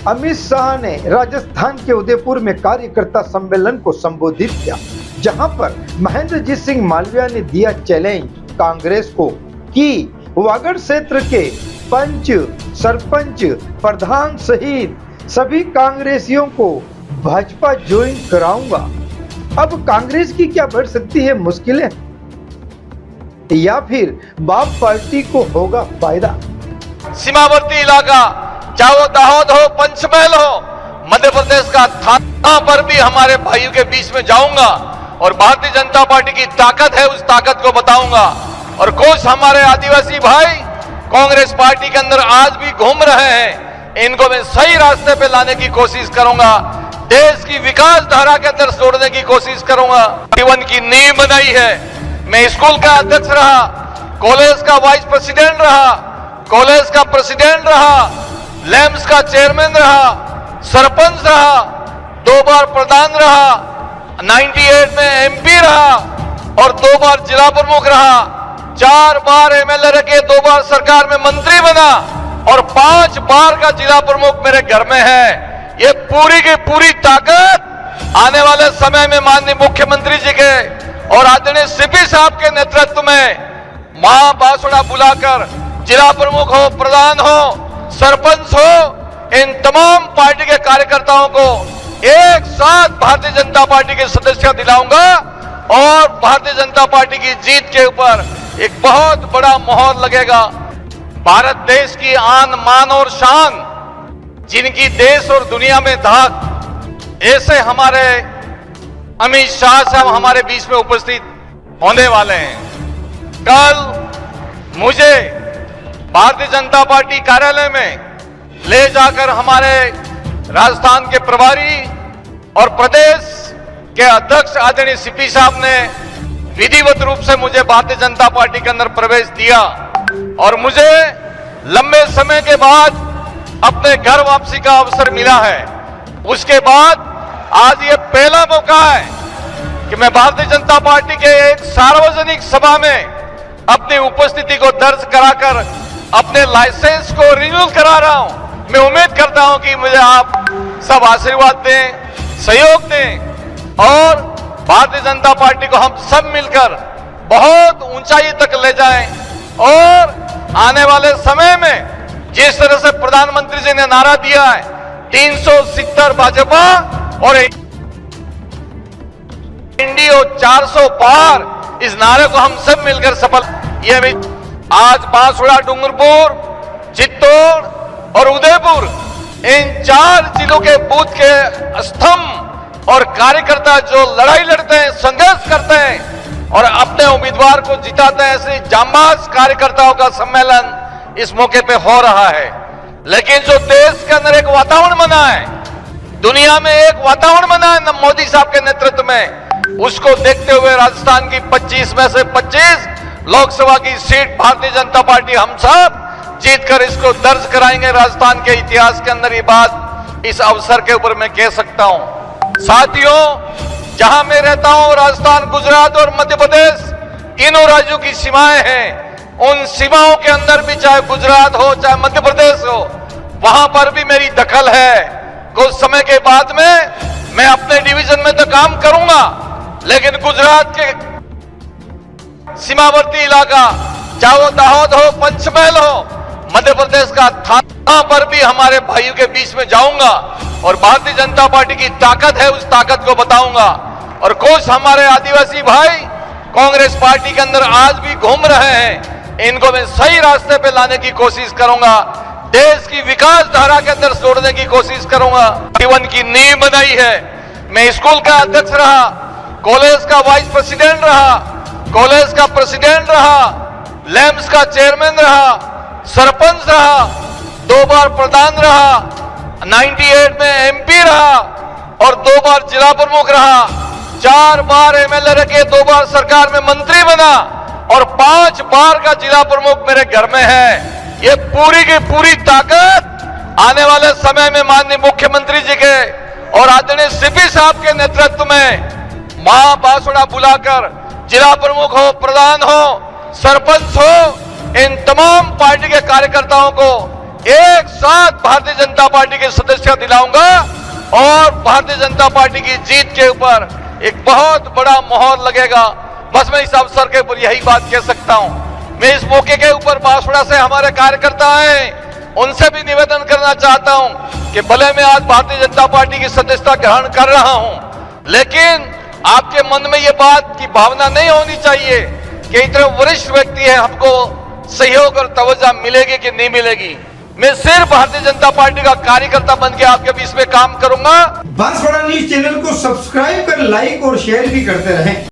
अमित शाह ने राजस्थान के उदयपुर में कार्यकर्ता सम्मेलन को संबोधित किया, जहां पर महेंद्रजीत सिंह मालविया ने दिया चैलेंज कांग्रेस को कि वागड़ क्षेत्र के पंच, सरपंच, प्रधान सहित सभी कांग्रेसियों को भाजपा ज्वाइन कराऊंगा। अब कांग्रेस की क्या बढ़ सकती है मुश्किलें, या फिर बाप पार्टी को होगा फायदा। सीमावर्ती इलाका, चाहे वो दाहोद हो, पंचमहल हो, मध्य प्रदेश का थाना पर भी हमारे भाइयों के बीच में जाऊंगा और भारतीय जनता पार्टी की ताकत है, उस ताकत को बताऊंगा। और कुछ हमारे आदिवासी भाई कांग्रेस पार्टी के अंदर आज भी घूम रहे हैं, इनको मैं सही रास्ते पे लाने की कोशिश करूंगा, देश की विकास धारा के अंदर जोड़ने की कोशिश करूंगा। जीवन की नींव बनाई है। मैं स्कूल का अध्यक्ष रहा, कॉलेज का वाइस प्रेसिडेंट रहा, कॉलेज का प्रेसिडेंट रहा, लैम्स का चेयरमैन रहा, सरपंच रहा, 2 बार प्रधान रहा, 98 में एमपी रहा और 2 बार जिला प्रमुख रहा, 4 बार एमएलए रखे, 2 बार सरकार में मंत्री बना और 5 बार का जिला प्रमुख मेरे घर में है। ये पूरी की पूरी ताकत आने वाले समय में माननीय मुख्यमंत्री जी के और आदरणीय सीपी साहब के नेतृत्व में मां बासुड़ा बुलाकर जिला प्रमुख हो, प्रधान हो, सरपंच हो, इन तमाम पार्टी के कार्यकर्ताओं को एक साथ भारतीय जनता पार्टी की सदस्यता दिलाऊंगा और भारतीय जनता पार्टी की जीत के ऊपर एक बहुत बड़ा मोहर लगेगा। भारत देश की आन, मान और शान, जिनकी देश और दुनिया में धाक, ऐसे हमारे अमित शाह साहब हमारे बीच में उपस्थित होने वाले हैं। कल मुझे भारतीय जनता पार्टी कार्यालय में ले जाकर हमारे राजस्थान के प्रभारी और प्रदेश के अध्यक्ष आदरणीय सीपी साहब ने विधिवत रूप से मुझे भारतीय जनता पार्टी के अंदर प्रवेश दिया और मुझे लंबे समय के बाद अपने घर वापसी का अवसर मिला है। उसके बाद आज ये पहला मौका है कि मैं भारतीय जनता पार्टी के एक सार्वजनिक सभा में अपनी उपस्थिति को दर्ज कराकर अपने लाइसेंस को रिन्यू करा रहा हूं। मैं उम्मीद करता हूं कि मुझे आप सब आशीर्वाद दें, सहयोग दें और भारतीय जनता पार्टी को हम सब मिलकर बहुत ऊंचाई तक ले जाएं और आने वाले समय में जिस तरह से प्रधानमंत्री जी ने नारा दिया है 370 भाजपा और इंडिया 400 पार, इस नारे को हम सब मिलकर सफल। ये भी आज बांसुड़ा, डूंगरपुर, चित्तौड़ और उदयपुर, इन 4 जिलों के बूथ के स्तंभ और कार्यकर्ता जो लड़ाई लड़ते हैं, संघर्ष करते हैं और अपने उम्मीदवार को जिताते हैं, ऐसे जांबाज कार्यकर्ताओं का सम्मेलन इस मौके पे हो रहा है। लेकिन जो देश के अंदर एक वातावरण बना है, दुनिया में एक वातावरण बना है मोदी साहब के नेतृत्व में, उसको देखते हुए राजस्थान की 25 में से 25 लोकसभा की सीट भारतीय जनता पार्टी हम सब जीतकर इसको दर्ज कराएंगे राजस्थान के इतिहास के अंदर। ये बात इस अवसर के ऊपर मैं कह सकता हूं। साथियों, जहां मैं रहता हूं, राजस्थान, गुजरात और मध्य प्रदेश, तीनों राज्यों की सीमाएं हैं। उन सीमाओं के अंदर भी, चाहे गुजरात हो चाहे मध्य प्रदेश हो, वहां पर भी मेरी दखल है। कुछ समय के बाद में मैं अपने डिवीजन में तो काम करूंगा, लेकिन गुजरात के सीमावर्ती इलाका, चाहे वो दाहोद हो, पंचमहल हो, मध्य प्रदेश का थाना पर भी हमारे भाइयों के बीच में जाऊंगा और भारतीय जनता पार्टी की ताकत है, उस ताकत को बताऊंगा। और कुछ हमारे आदिवासी भाई कांग्रेस पार्टी के अंदर आज भी घूम रहे हैं, इनको मैं सही रास्ते पे लाने की कोशिश करूंगा, देश की विकास धारा के अंदर जोड़ने की कोशिश करूंगा। जीवन की नींव बनाई है। मैं स्कूल का अध्यक्ष रहा, कॉलेज का वाइस प्रेसिडेंट रहा, कॉलेज का प्रेसिडेंट रहा, लैम्स का चेयरमैन रहा, सरपंच रहा, 2 बार प्रधान रहा, 98 में एमपी रहा और 2 बार जिला प्रमुख रहा, 4 बार एमएलए रखे, 2 बार सरकार में मंत्री बना और 5 बार का जिला प्रमुख मेरे घर में है। ये पूरी की पूरी ताकत आने वाले समय में माननीय मुख्यमंत्री जी के और आदरणीय सीपी साहब के नेतृत्व में मां बासुड़ा बुलाकर जिला प्रमुख हो, प्रधान हो, सरपंच हो, इन तमाम पार्टी के कार्यकर्ताओं को एक साथ भारतीय जनता पार्टी की सदस्यता दिलाऊंगा और भारतीय जनता पार्टी की जीत के ऊपर एक बहुत बड़ा मोहर लगेगा। बस मैं इस अवसर के ऊपर यही बात कह सकता हूं। मैं इस मौके के ऊपर बांसवाड़ा से हमारे कार्यकर्ता हैं, उनसे भी निवेदन करना चाहता हूं कि भले मैं आज भारतीय जनता पार्टी की सदस्यता ग्रहण कर रहा हूं, लेकिन आपके मन में यह बात की भावना नहीं होनी चाहिए कि इतने वरिष्ठ व्यक्ति है, हमको सहयोग और तवज्जो मिलेगी कि नहीं मिलेगी। मैं सिर्फ भारतीय जनता पार्टी का कार्यकर्ता बन के आपके बीच में काम करूंगा। बांसवाड़ा न्यूज चैनल को सब्सक्राइब कर लाइक और शेयर भी करते रहें।